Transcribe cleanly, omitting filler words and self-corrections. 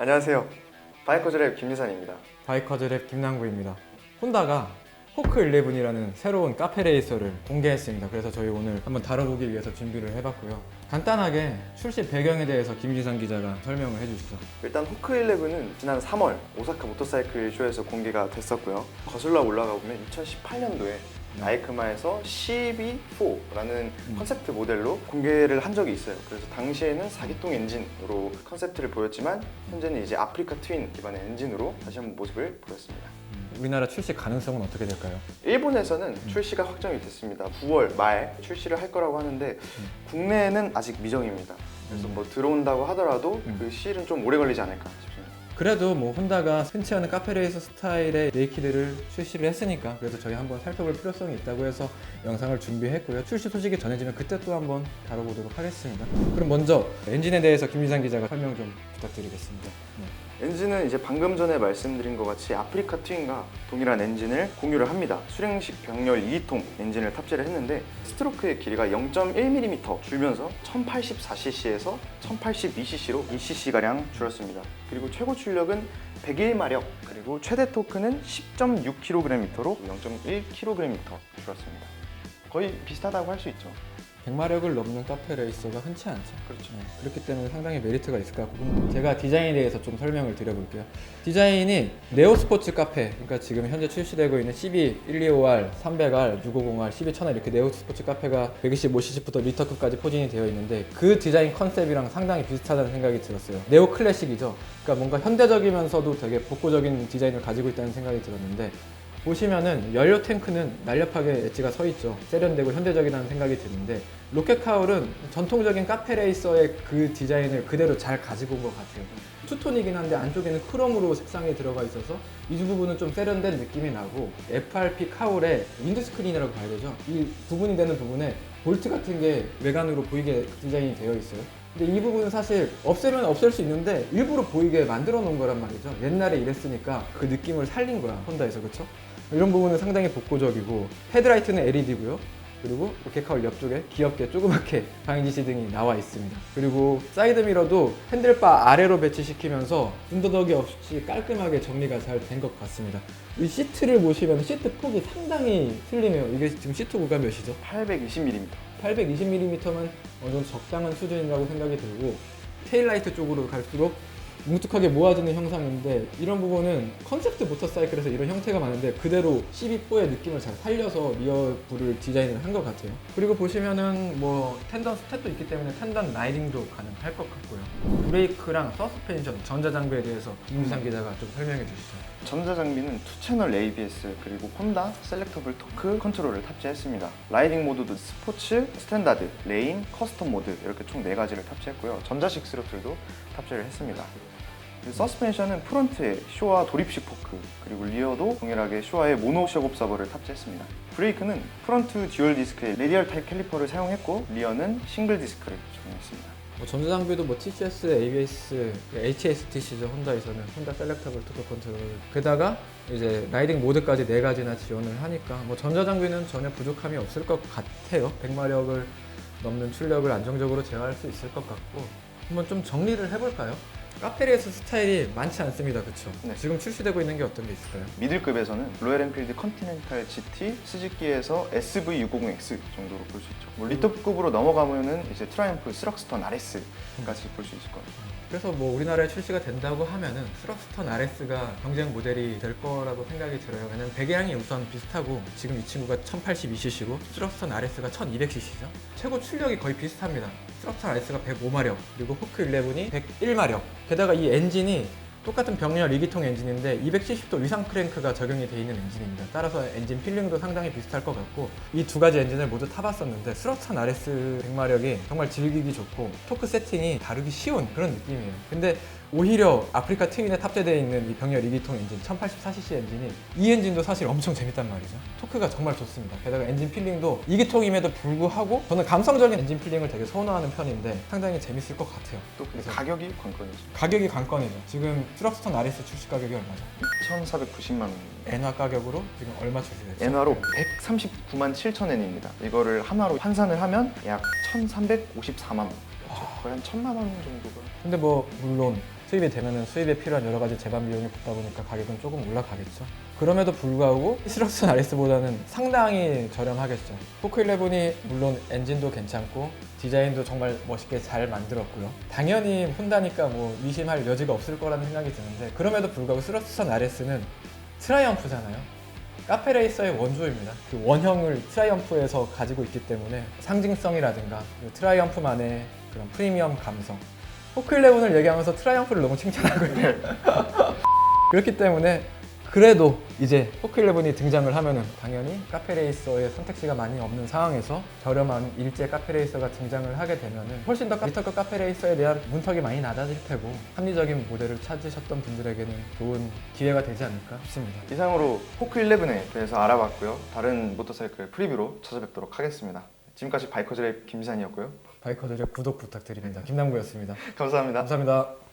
안녕하세요. 바이커즈랩 김유산입니다. 바이커즈랩 김남구입니다. 혼다가 호크11이라는 새로운 카페 레이서를 공개했습니다. 그래서 저희 오늘 한번 다뤄보기 위해서 준비를 해봤고요. 간단하게 출시 배경에 대해서 김지선 기자가 설명을 해주시죠. 일단 호크11은 지난 3월 오사카 모터사이클 쇼에서 공개가 됐었고요. 거슬러 올라가 보면 2018년도에 나이크마에서 CB4라는 컨셉트 모델로 공개를 한 적이 있어요. 그래서 당시에는 4기통 엔진으로 컨셉트를 보였지만 현재는 이제 아프리카 트윈 기반의 엔진으로 다시 한번 모습을 보였습니다. 우리나라 출시 가능성은 어떻게 될까요? 일본에서는 출시가 확정이 됐습니다. 9월 말 출시를 할 거라고 하는데 국내에는 아직 미정입니다. 그래서 뭐 들어온다고 하더라도 그 시일은 좀 오래 걸리지 않을까 싶습니다. 그래도 뭐 혼다가 흔치 않은 카페 레이서 스타일의 네이키드를 출시를 했으니까 그래서 저희 한번 살펴볼 필요성이 있다고 해서 영상을 준비했고요. 출시 소식이 전해지면 그때 또 한번 다뤄보도록 하겠습니다. 그럼 먼저 엔진에 대해서 김유산 기자가 설명 좀 부탁드리겠습니다. 엔진은 이제 방금 전에 말씀드린 것 같이 아프리카 트윈과 동일한 엔진을 공유를 합니다. 수랭식 병렬 2기통 엔진을 탑재를 했는데 스트로크의 길이가 0.1mm 줄면서 1084cc에서 1082cc로 2cc가량 줄었습니다. 그리고 최고 출력은 101마력, 그리고 최대 토크는 10.6kgm로 0.1kgm 줄었습니다. 거의 비슷하다고 할 수 있죠. 100마력을 넘는 카페 레이서가 흔치 않죠. 그렇죠. 그렇기 때문에 상당히 메리트가 있을 것 같고, 제가 디자인에 대해서 좀 설명을 드려볼게요. 디자인이 네오 스포츠 카페, 그러니까 지금 현재 출시되고 있는 CB125R, 300R, 650R, CB1000R 이렇게 네오 스포츠 카페가 125cc부터 리터급까지 포진이 되어 있는데 그 디자인 컨셉이랑 상당히 비슷하다는 생각이 들었어요. 네오 클래식이죠. 그러니까 뭔가 현대적이면서도 되게 복고적인 디자인을 가지고 있다는 생각이 들었는데, 보시면은 연료 탱크는 날렵하게 엣지가 서 있죠. 세련되고 현대적이라는 생각이 드는데, 로켓 카울은 전통적인 카페 레이서의 그 디자인을 그대로 잘 가지고 온 것 같아요. 투톤이긴 한데 안쪽에는 크롬으로 색상이 들어가 있어서 이 부분은 좀 세련된 느낌이 나고, FRP 카울에 윈드스크린이라고 봐야 되죠. 이 부분이 되는 부분에 볼트 같은 게 외관으로 보이게 디자인이 되어 있어요. 근데 이 부분은 사실 없애면 없앨 수 있는데 일부러 보이게 만들어 놓은 거란 말이죠. 옛날에 이랬으니까 그 느낌을 살린 거야, 혼다에서. 그쵸? 이런 부분은 상당히 복고적이고, 헤드라이트는 LED고요. 그리고 로켓 카울 옆쪽에 귀엽게 조그맣게 방향지시 등이 나와 있습니다. 그리고 사이드미러도 핸들바 아래로 배치시키면서 군더더기 없이 깔끔하게 정리가 잘 된 것 같습니다. 이 시트를 보시면 시트 폭이 상당히 슬림해요. 이게 지금 시트 고가 몇이죠? 820mm. 820mm면 어느 정도 적당한 수준이라고 생각이 들고, 테일라이트 쪽으로 갈수록 뭉툭하게 모아지는 형상인데, 이런 부분은 컨셉트 모터사이클에서 이런 형태가 많은데 그대로 CB4의 느낌을 잘 살려서 리어 불을 디자인을 한 것 같아요. 그리고 보시면은 뭐 텐던 스탯도 있기 때문에 텐던 라이딩도 가능할 것 같고요. 브레이크랑 서스펜션, 전자장비에 대해서 김유산 기자가 좀 설명해 주시죠. 전자장비는 2채널 ABS 그리고 혼다 셀렉터블 토크 컨트롤을 탑재했습니다. 라이딩 모드도 스포츠, 스탠다드, 레인, 커스텀 모드 이렇게 총 4가지를 탑재했고요. 전자식 스로틀도 탑재를 했습니다. 서스펜션은 프론트에 쇼와 도립식 포크, 그리고 리어도 동일하게 쇼와의 모노 셔 옵서버를 탑재했습니다. 브레이크는 프론트 듀얼 디스크의 레디얼 타입 캘리퍼를 사용했고, 리어는 싱글 디스크를 적용했습니다. 전자장비도 뭐 TCS, ABS, HSTC죠. 혼다에서는 혼다 셀렉터블 토크 컨트롤, 게다가 이제 라이딩 모드까지 4가지나 지원을 하니까 뭐 전자장비는 전혀 부족함이 없을 것 같아요. 100마력을 넘는 출력을 안정적으로 제어할 수 있을 것 같고, 한번 좀 정리를 해볼까요? 카페 레이서 스타일이 많지 않습니다. 그쵸? 네. 지금 출시되고 있는 게 어떤 게 있을까요? 미들급에서는 로얄 엔필드 컨티넨탈 GT, 스즈키에서 SV650X 정도로 볼 수 있죠. 뭐 리터급으로 넘어가면은 이제 트라이언프 스럭스턴 RS까지 볼 수 있을 거예요. 그래서 뭐 우리나라에 출시가 된다고 하면은 스럭스턴 RS가 경쟁 모델이 될 거라고 생각이 들어요. 왜냐면 배기량이 우선 비슷하고, 지금 이 친구가 1082cc고 스럭스턴 RS가 1200cc죠. 최고 출력이 거의 비슷합니다. 스럭스턴 RS가 105마력, 그리고 호크 11이 101마력. 게다가 이 엔진이 똑같은 병렬 2기통 엔진인데 270도 위상 크랭크가 적용이 되어 있는 엔진입니다. 따라서 엔진 필링도 상당히 비슷할 것 같고, 이 2가지 엔진을 모두 타봤었는데 스럭스턴 RS 100마력이 정말 즐기기 좋고 토크 세팅이 다루기 쉬운 그런 느낌이에요. 근데 오히려 아프리카 트윈에 탑재되어 있는 이 병렬 2기통 엔진 1084cc 엔진이, 이 엔진도 사실 엄청 재밌단 말이죠. 토크가 정말 좋습니다. 게다가 엔진 필링도 2기통임에도 불구하고 저는 감성적인 엔진 필링을 되게 선호하는 편인데 상당히 재밌을 것 같아요. 또 그래서 가격이 관건이죠. 가격이 관건이죠. 지금 스럭스턴 RS 출시 가격이 얼마죠? 2,490만 원. 엔화 가격으로 지금 얼마 출시됐죠? 엔화로 139만 7천 엔입니다. 이거를 하나로 환산을 하면 약 1,354만 원. 거의 한 1,000만 원 정도가. 근데 뭐 물론 수입이 되면은 수입에 필요한 여러 가지 제반 비용이 붙다 보니까 가격은 조금 올라가겠죠. 그럼에도 불구하고 시럭슨 RS보다는 상당히 저렴하겠죠. 포크11이 물론 엔진도 괜찮고 디자인도 정말 멋있게 잘 만들었고요. 당연히 혼다니까 뭐 의심할 여지가 없을 거라는 생각이 드는데 그럼에도 불구하고 시럭슨 RS는 트라이엄프잖아요. 카페레이서의 원조입니다. 그 원형을 트라이엄프에서 가지고 있기 때문에 상징성이라든가 트라이엄프만의 그런 프리미엄 감성. 포크11을 얘기하면서 트라이엄프를 너무 칭찬하고 있네요. 그렇기 때문에 그래도 이제 포크11이 등장을 하면은 당연히 카페레이서의 선택지가 많이 없는 상황에서 저렴한 일제 카페레이서가 등장을 하게 되면은 훨씬 더 리터급 카페레이서에 대한 문턱이 많이 낮아질 테고 합리적인 모델을 찾으셨던 분들에게는 좋은 기회가 되지 않을까 싶습니다. 이상으로 포크11에 대해서 알아봤고요. 다른 모터사이클 프리뷰로 찾아뵙도록 하겠습니다. 지금까지 바이커즈랩 김지산이었고요. 바이커들의 구독 부탁드립니다. 김남구였습니다. 감사합니다. 감사합니다.